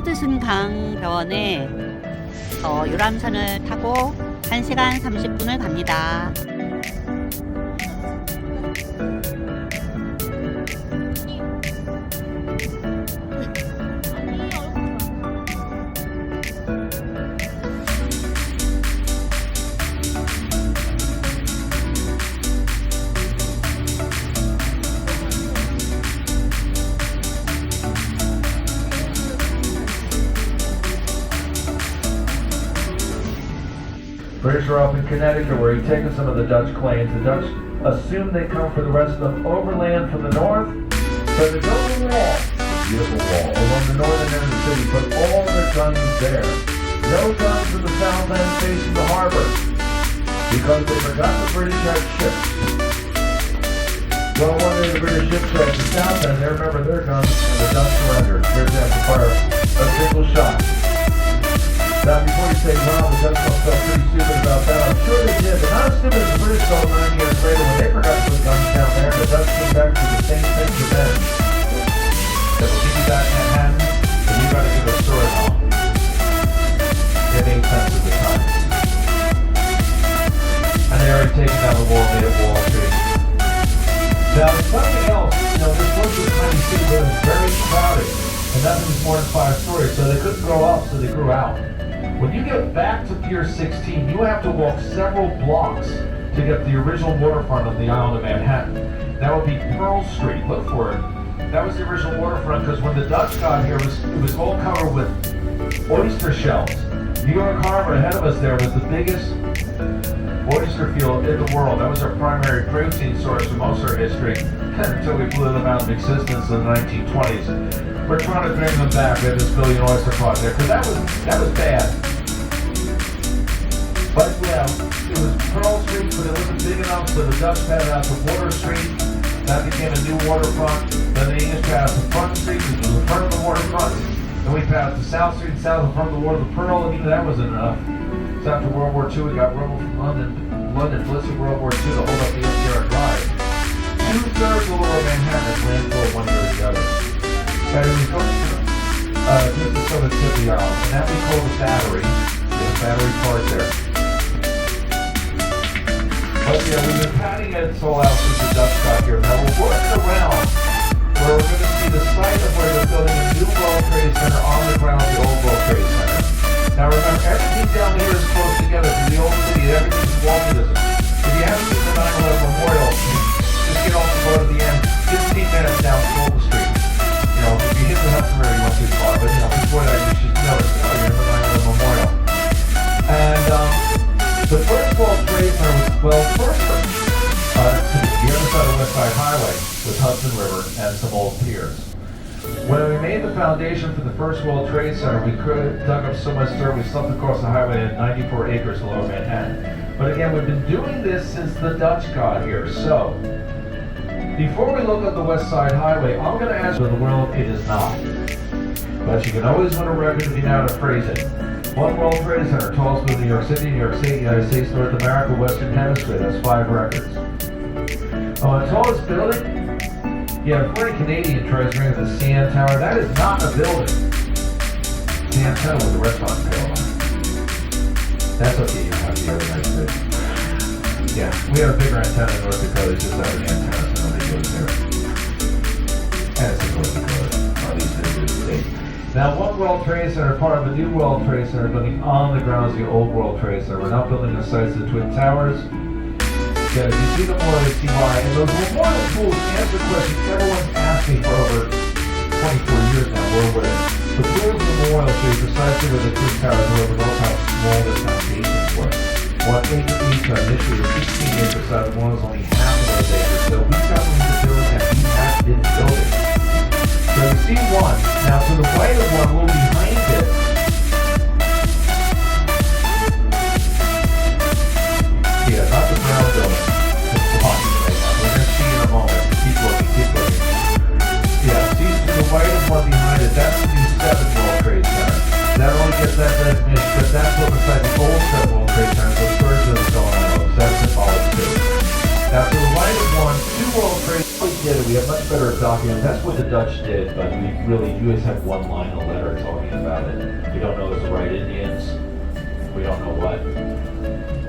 뜨뜻한 강변에 유람선을 타고 1시간 30분을 갑니다. British are up in Connecticut where he'd taken some of the Dutch claims. The Dutch assumed they come for the rest of them overland from the north. So they built a wall, beautiful wall, along the northern end of the city, put all their guns there. No guns in the south end facing the harbor, because they forgot the British had ships. Well, one day the British ships show up the south end, they remember their guns, and the Dutch surrendered. Here's them to fire a single shot. Now, before you say, wow, the Dutch must felt pretty stupid about that, I'm sure they did, but not as stupid as the British felt 9 years later when they forgot to put guns down there, and the Dutch came back to the same thing to them. That will give you that Manhattan, and you gotta give a story now. It made sense at the time. And they already taken down the wall made at Wall Street. Now, something else, this was a tiny city, but it was very crowded, and nothing was more than 5 stories, so they couldn't grow up, so they grew out. When you get back to Pier 16, you have to walk several blocks to get the original waterfront of the island of Manhattan. That would be Pearl Street. Look for it. That was the original waterfront because when the Dutch got here, it was all covered with oyster shells. New York Harbor ahead of us there was the biggest oyster field in the world. That was our primary protein source for most of our history until we blew them out of existence in the 1920s. We're trying to bring them back. We had this billion oyster project because that was bad. But yeah, it was Pearl Street, but it wasn't big enough, so the Dutch headed out to Water Street. That became a new waterfront. Then the English passed the Front Street, which was the front of the waterfront. Then we passed the South Street, south in front of the water, the Pearl, and even that wasn't enough. So after World War II, we got rubble from London blitzed World War II to hold up the FDR Drive. 2/3 of Lower Manhattan is landfill one year or the other. And we go to the sort of tip of the island, and that we call the Battery. There's a battery part there. But yeah, we've been patting it all out since the Dutch got here. Now we're working around where we're going to see the site of where they're building a new World Trade Center on the ground of the old World Trade Center. Now remember, everything down here is close together from the old city. Everything's walking distance. If you haven't seen the 9/11 Memorial, just get off the boat at the end, 15 minutes down School Street. If you hit the Hudson River, you went too far. But before that, you should notice you're in the 9/11 Memorial. And the first World Trade Center was, first to the other side of the West Side Highway was Hudson River and some old piers. When we made the foundation for the first World Trade Center, we dug up so much dirt, we slept across the highway at 94 acres in Lower Manhattan. But again, we've been doing this since the Dutch got here. So, before we look at the West Side Highway, I'm going to ask you, in the world, it is not. But you can always win a record if you know how to phrase it. One World Trade Center, tallest building in New York City, New York State, United States, North America, Western Hemisphere. That's 5 records. The tallest building? Yeah, 40 Canadian tries to ring the CN Tower. That is not a building. The antenna with the restaurant tail on it. That's okay, you don't have the other nice bit. Yeah, we have a bigger antenna in North Dakota, it's just that an antenna, so nobody goes there. And it's in North Dakota, at least it is in the state. Now, one World Trade Center, part of a new World Trade Center, building on the grounds of the old World Trade Center. We're not building the sites of the Twin Towers. Yeah, if you see the more, you see why. And those memorial schools answer questions everyone's asked me for over 24 years now. Where the pools memorial show you precisely where the Twin Towers were, but also how small the foundations were. 1 acre each are initially 16 acres, so the one was only half of those acres. So we got them to build and we have been building. So you see one. Now to the right of one, a little behind it, yeah, not the brown building. It's blocking right now. We're going to see in a moment. Keep looking, keep looking. Yeah, see to the right of one behind it, that's the new 7 World Trade Center. That only gets that designation because that's what beside the old 7 World Trade Center, so thirds of the going on those. That's symbolic too. Now to the right of one, 2 World Trade Centers. We did it. We have much better document. That's what the Dutch did, but we really, you always have one line of letter talking about about it. We don't know if it's the right Indians. We don't know what.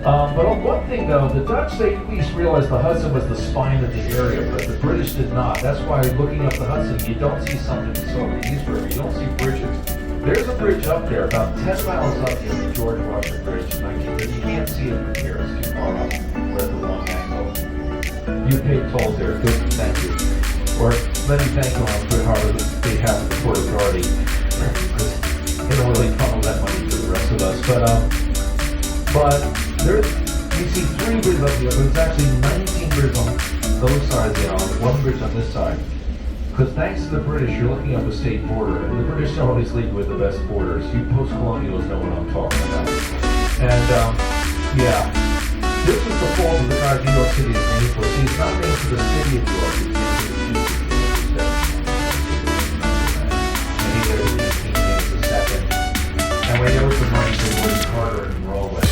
But on one thing though, the Dutch, they at least realized the Hudson was the spine of the area, but the British did not. That's why looking up the Hudson, you don't see something you saw in the East River. You don't see bridges. There's a bridge up there, about 10 miles up here, the George Washington Bridge, but you can't see it from here. It's too far up. We're at the wrong angle. You paid tolls there. Good, thank you. Or let me thank you on Good Harbor that they have the Port Authority, because they don't really funnel that money to the rest of us. But there, you see 3 bridges up here, but it's actually 19 bridges on those sides of the island, 1 bridge on this side. Because thanks to the British, you're looking up a state border, and the British don't always lead with the best borders. You post-colonials know what I'm talking about. And, yeah, this is the fault of the guy New York City is named for. See, it's not named for the city of New York, it's named for the Duke of New York. And he lives in 1882. And we know it's the money for Woody Carter and Norway.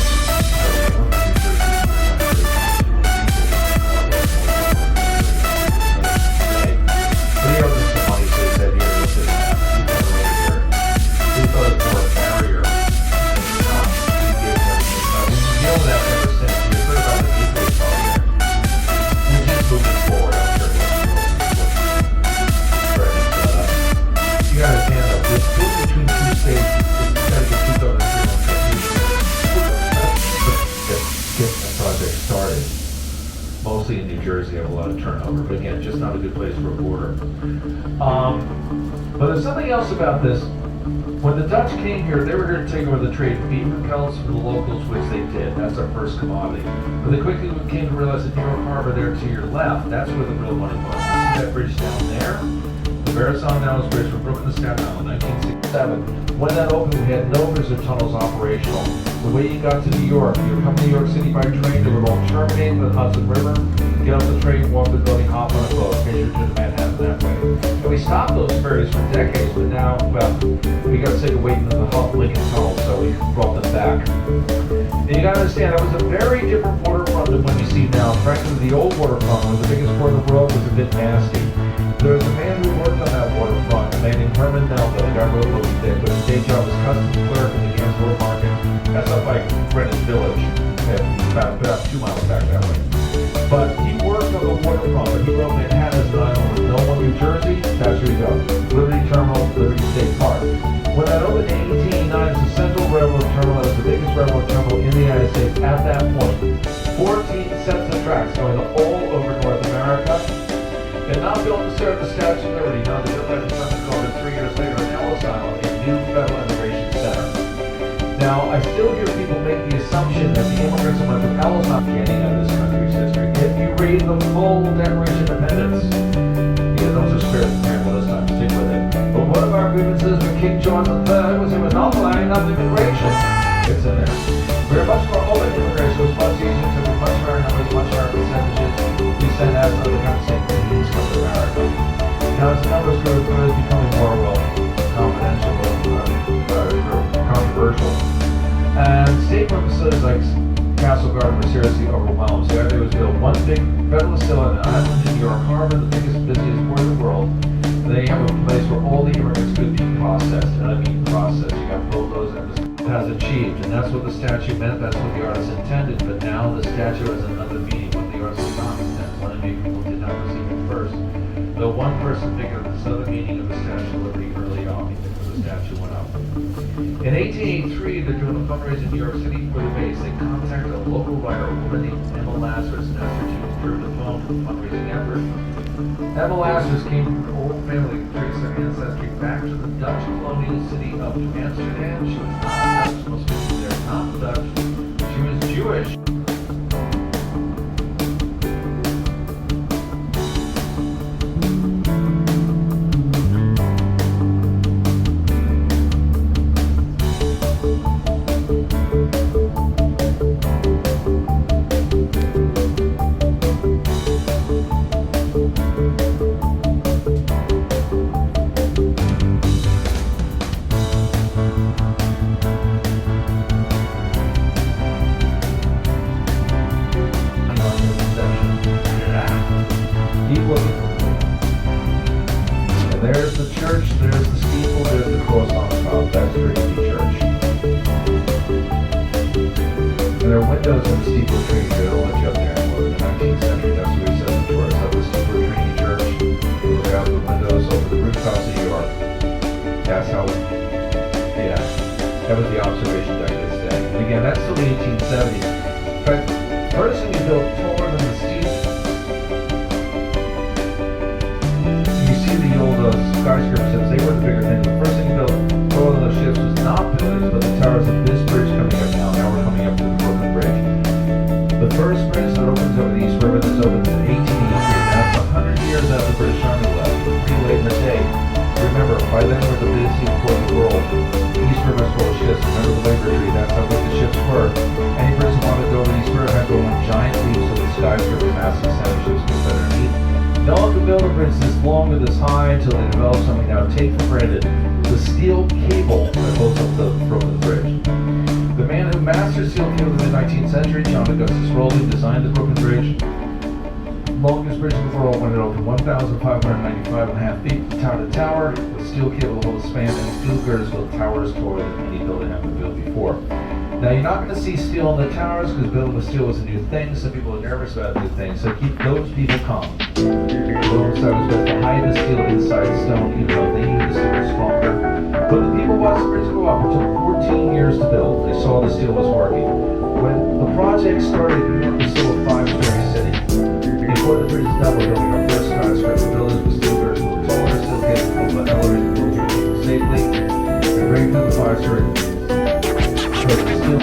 Mostly in New Jersey, have a lot of turnover, but again, just not a good place for a border. But there's something else about this. When the Dutch came here, they were here to take over the trade of beaver pelts for the locals, which they did. That's our first commodity. But they quickly came to realize that New York Harbor there to your left, that's where the real money was. See that bridge down there? The Verrazano Bridge from Brooklyn to Staten Island, 1967. When that opened, we had no visitor tunnels operational. The way you got to New York, you come to New York City by train, they would all terminate in the Hudson River, get off the train, walk the building, hop on a boat, get you to Manhattan that way. And we stopped those ferries for decades, but now, well, we got sick of waiting in the Lincoln Tunnel, so we brought them back. And you gotta understand, that was a very different waterfront than what you see now. Frankly, the old waterfront, was the biggest port in the world, was a bit nasty. There was a man who worked on that waterfront, a man named Herman Melville. The guy wrote what he did, but his day job was customs clerk in the Gansevoort market. That's up by Greenwich Village, about 2 miles back that way. But he worked on the waterfront, but he wrote Manhattan as an island with no one New Jersey. That's where you go. Liberty Terminal, Liberty State Park. When that opened in 1889, it's the Central Railroad Terminal. It was the biggest railroad terminal in the United States at that point. 14 sets of tracks going all over North America. And not built to serve the Statue of Liberty. Now they built that in something called 3 years later in Ellis Island, a new federal immigration center. Now, I still hear people make the assumption that the immigrants went from Ellis Island beginning of this country's history. If you read the full Declaration of Independence, yeah, those are spared the parable this time, stick with it. But one of our grievances with King George III was it was monopolizing of immigration. It's in there. We're much more open immigration. It was much easier to be much higher numbers, much higher percentages. We send as other countries saying please come to America. Now as the numbers grow, it's becoming more confidential, controversial. And state purposes like Castle Garden were seriously overwhelmed. So the idea was to build one big federal facility on an island in New York Harbor, the biggest, busiest port in the world. And then you have a place where all the immigrants could be processed. And I mean processed. You got photos and this has achieved. And that's what the statue meant. That's what the artist intended. But now the statue has another meaning. What the artist did not intend. One of you people did not receive it first. Though one person figured this other meaning of the Statue of Liberty early on because the statue went up. In 1883, they're doing a fundraiser in New York City for the base. They contacted a local writer, a woman named Emma Lazarus, and asked her to distribute the phone for the fundraising effort. Emma Lazarus came from an old family who traced their ancestry back to the Dutch colonial city of Amsterdam. She was not Dutch, most people there not Dutch. She was Jewish. Trinity Church. And there are windows in the steeple of Trinity Church. I'll let you up there. Well, in the 19th century, that's what he says in Torah. Up the steeple of Trinity Church. You look out the windows over the rooftops of New York. That's how, yeah, that was the observation deck this day. And again, that's still the 1870s. In fact, first thing he built taller than the steeple. You see the old skyscraper ships, they were the bigger thing. The first thing he built taller than those ships was not buildings, but the towers of this bridge coming up now. Now we're coming up to the Brooklyn Bridge. The first bridge that opens over the East River, this opens in 1883. That's 100 years after the British Army left. Pretty late in the day. Remember, by then we're the busiest port in the world. East River's full of ships. Remember the labor tree, that's how big the ships were. Any person wanted to go over the East River had to go on giant leaps so the skyscraper massive sound ships could fit underneath. No one could build a bridge this long or this high until they developed something we now take for granted. The steel cable that holds up the Brooklyn Bridge. The man who mastered steel cable in the mid-19th century, John Augustus Rowley, designed the Brooklyn Bridge. Longest bridge in the world when it opened 1,595.5 feet tower to tower, with steel cable to hold the span, and steel girders built towers taller than any building had been built before. Now you're not going to see steel in the towers because building with steel was a new thing. Some people are nervous about new things, so keep those people calm. Those that was to hide the steel inside stone, even though they knew the steel was stronger. But the people watched the bridge go up. It took 14 years to build. They saw the steel was working. When the project started, New York was still a 5-story city. Before the bridge is done, we're building our first skyscraper buildings with steel girders a little taller, still capable of elevating the people safely. And breaking through the 5-story. Steel